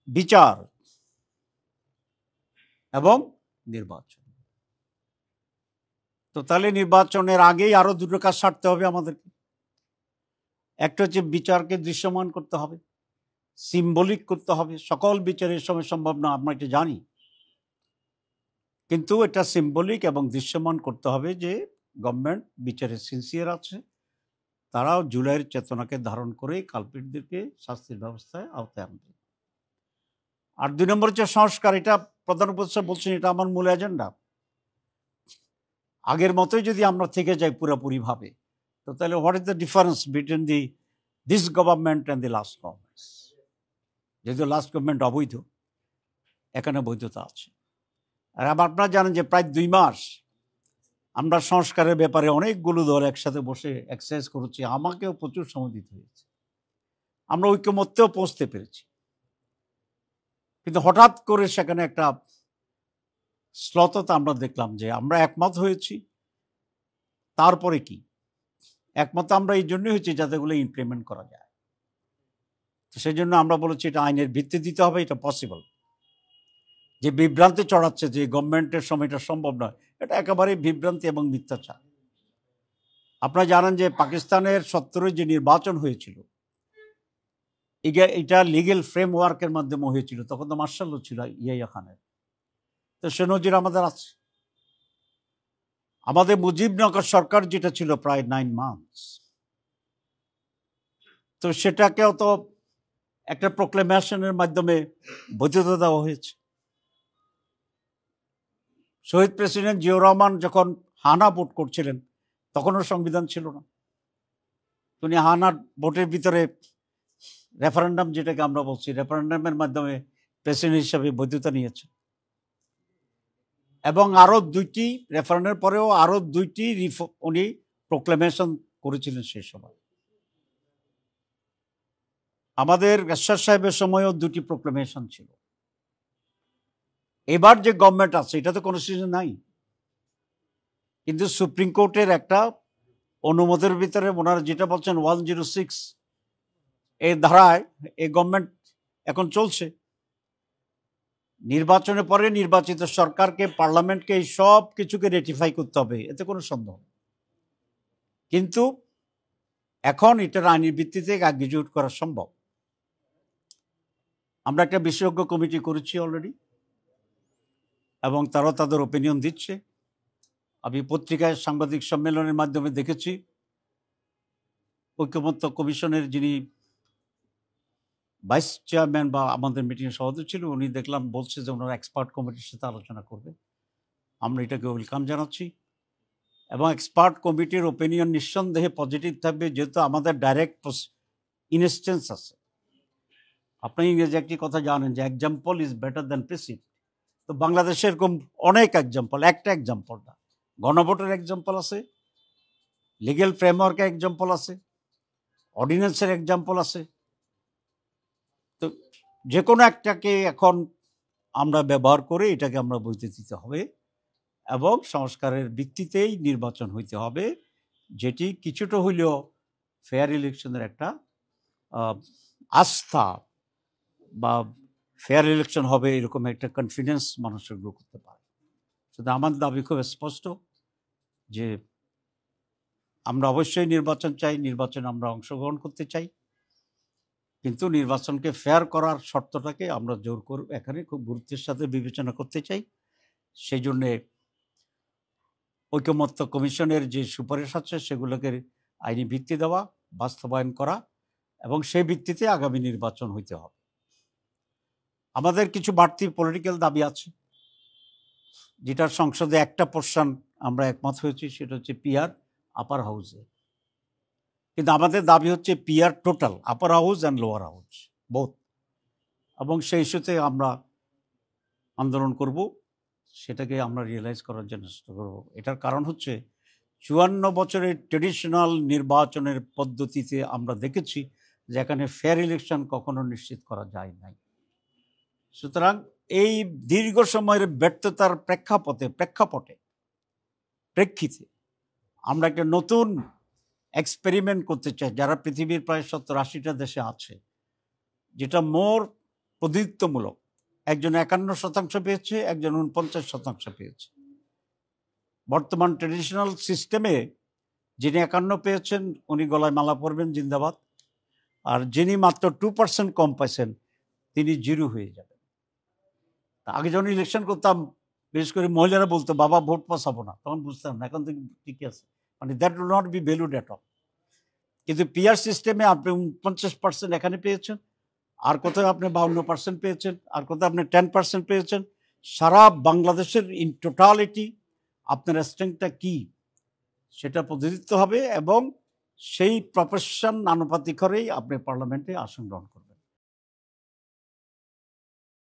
বিচার এবং নির্বাচন। তো তাহলে নির্বাচনের আগেই আরো দুটো কাজ সারতে হবে আমাদেরকে। একটা হচ্ছে বিচারকে দৃশ্যমান করতে হবে, সিম্বলিক করতে হবে। সকল বিচারের সময় সম্ভব না, আমরা এটা জানি, কিন্তু এটা সিম্বলিক এবং দৃশ্যমান করতে হবে যে গভর্নমেন্ট বিচারে সিনসিয়ার আছে, তারাও জুলাইয়ের চেতনাকে ধারণ করে কালপিটদেরকে শাস্তির ব্যবস্থায় আওতায় আনবে। আর 2 নম্বর হচ্ছে সংস্কার। এটা প্রধান উপদেষ্টা বলছেন এটা আমার মূল এজেন্ডা। আগের মতোই যদি আমরা থেকে যাই পুরোপুরি ভাবে, তো তাহলে what is the difference between this government and the last government? যেহেতু লাস্ট গভর্নমেন্ট অবৈধ, এখানে বৈধতা আছে। আর আপনারা জানেন যে প্রায় 2 মাস আমরা সংস্কারের ব্যাপারে অনেকগুলো দল একসাথে বসে এক্সারসাইজ করেছি, আমাকেও প্রচুর সময় দিতে হয়েছে, আমরা ঐক্যমত্যেও পৌঁছতে পেরেছি। কিন্তু হঠাৎ করে সেখানে একটা শ্লথতা আমরা দেখলাম যে আমরা একমত হয়েছি, তারপরে কি? একমত আমরা এই জন্যই হয়েছি যাতে এগুলো ইমপ্লিমেন্ট করা যায়। তো সেই জন্য আমরা বলেছি এটা আইনের ভিত্তি দিতে হবে, এটা পসিবল। যে বিভ্রান্তি চড়াচ্ছে যে গভর্নমেন্টের সময় এটা সম্ভব নয়, এটা একেবারেই বিভ্রান্তি এবং মিথ্যাচার। আপনারা জানেন যে পাকিস্তানের 70 যে নির্বাচন হয়েছিল, এটা লিগেল ফ্রেমওয়ার্কের মাধ্যমে হয়েছিল। তখন তো মার্শাল ল ছিল ইয়াহিয়া খানের, তো সে নজির আমাদের আছে। আমাদের মুজিবনগর সরকার যেটা ছিল প্রায় 9 মান্থস, তো সেটাকেও তো একটা প্রোক্লেমেশনের মাধ্যমে বৈধতা দেওয়া হয়েছে। শহীদ প্রেসিডেন্ট জিয়াউর রহমান যখন হানা ভোট করছিলেন, তখনও সংবিধান ছিল না। উনি হানা ভোটের ভিতরে রেফারেন্ডাম, যেটাকে আমরা বলছি, রেফারেন্ডামের মাধ্যমে প্রেসিডেন্ট হিসাবে বৈধতা নিয়েছে। এবং আরো 2টি রেফারেন্ডামের পরেও আরো 2টি উনি প্রোক্লেমেশন করেছিলেন সেই সময়। আমাদের এরশাদ সাহেবের সময়ও 2টি প্রোক্লেমেশন ছিল। এবার যে গভর্নমেন্ট আছে এটা তো কনস্টিটিউশন নাই, কিন্তু সুপ্রিম কোর্টের একটা অনুমোদনের ভিতরে ওনারা যেটা বলছেন 106 এই ধারায় এই গভর্নমেন্ট এখন চলছে। নির্বাচনের পরে নির্বাচিত সরকারকে, পার্লামেন্টকে এই সব কিছুকে রেটিফাই করতে হবে, এতে কোনো সন্দেহ নেই। কিন্তু এখন এটার আইনের ভিত্তিতে এক্সিকিউট করা সম্ভব। আমরা একটা বিশেষজ্ঞ কমিটি করেছি অলরেডি, এবং তারাও তাদের ওপিনিয়ন দিচ্ছে। আমি পত্রিকায় সাংবাদিক সম্মেলনের মাধ্যমে দেখেছি ঐক্যমত্য কমিশনের যিনি ভাইস চেয়ারম্যান বা আমাদের মিটিংয়ের সভাপতি ছিল, উনি দেখলাম বলছে যে ওনারা এক্সপার্ট কমিটির সাথে আলোচনা করবে। আমরা এটাকে ওয়েলকাম জানাচ্ছি, এবং এক্সপার্ট কমিটির ওপিনিয়ন নিঃসন্দেহে পজিটিভ থাকবে, যেহেতু আমাদের ডাইরেক্ট ইনস্টেন্স আছে। আপনি ইংরেজি একটি কথা জানেন যে example is better than president. তো বাংলাদেশে এরকম অনেক এক্সাম্পল, একটা এক্সাম্পল না, গণভোটের এক্সাম্পল আছে, লিগেল ফ্রেমওয়ার্কের এক্সাম্পল আছে, অর্ডিন্যান্সের এক্সাম্পল আছে। তো যে কোনো একটাকে এখন আমরা ব্যবহার করে এটাকে আমরা বইতে দিতে হবে, এবং সংস্কারের ভিত্তিতেই নির্বাচন হইতে হবে, যেটি কিছুটা হইলেও ফেয়ার ইলেকশনের একটা আস্থা বা ফেয়ার ইলেকশন হবে এরকম একটা কনফিডেন্স মানুষের গ্রো করতে পারে। শুধু আমার দাবি খুব স্পষ্ট যে আমরা অবশ্যই নির্বাচন চাই, নির্বাচনে আমরা অংশগ্রহণ করতে চাই, কিন্তু নির্বাচনকে ফেয়ার করার শর্তটাকে আমরা জোর করে এখানে খুব গুরুত্বের সাথে বিবেচনা করতে চাই। সেই জন্যে ঐকমত্য কমিশনের যে সুপারিশ আছে সেগুলোকে আইনি ভিত্তি দেওয়া, বাস্তবায়ন করা, এবং সেই ভিত্তিতে আগামী নির্বাচন হইতে হবে। আমাদের কিছু বাড়তি পলিটিক্যাল দাবি আছে, যেটার সংসদে একটা পোর্শন আমরা একমত হয়েছি, সেটা হচ্ছে পিআর আপার হাউসে। কিন্তু আমাদের দাবি হচ্ছে PR total, upper house and lower house both, এবং সেই ইস্যুতে আমরা আন্দোলন করব, সেটাকে আমরা রিয়েলাইজ করার জন্য চেষ্টা করব। এটার কারণ হচ্ছে 54 বছরের ট্রেডিশনাল নির্বাচনের পদ্ধতিতে আমরা দেখেছি যে এখানে ফেয়ার ইলেকশন কখনো নিশ্চিত করা যায় নাই। সুতরাং এই দীর্ঘ সময়ের ব্যর্থতার প্রেক্ষিতে আমরা একটা নতুন এক্সপেরিমেন্ট করতে চাই, যারা পৃথিবীর প্রায় 70-80টা দেশে আছে, যেটা মোর প্রতিনিধিত্বমূলক। একজন 51% পেয়েছে, একজন 49% পেয়েছে। বর্তমান ট্রেডিশনাল সিস্টেমে যিনি 51 পেয়েছেন উনি গলায় মালা পরবেন জিন্দাবাদ, আর যিনি মাত্র 2% কম পাইছেন তিনি জিরো হয়ে যাবেন। আগে যখন ইলেকশন করতাম বিশেষ করে মহিলারা বলতো বাবা ভোট পছাবো না, তখন বুঝতাম না, এখন তো ঠিকই আছে, মানে that will not be valued at all. কিন্তু পিআর সিস্টেমে আপনি 49% এখানে পেয়েছেন, আর কোথাও আপনি 52% পেয়েছেন, আর কোথাও আপনি 10% পেয়েছেন। সারা বাংলাদেশের ইন টোটালিটি আপনার স্ট্রেংথটা কি সেটা প্রতিনিধিত্ব হবে এবং সেই প্রফেশন আনুপাতিক করেই আপনি পার্লামেন্টে আসন গ্রহণ করবেন।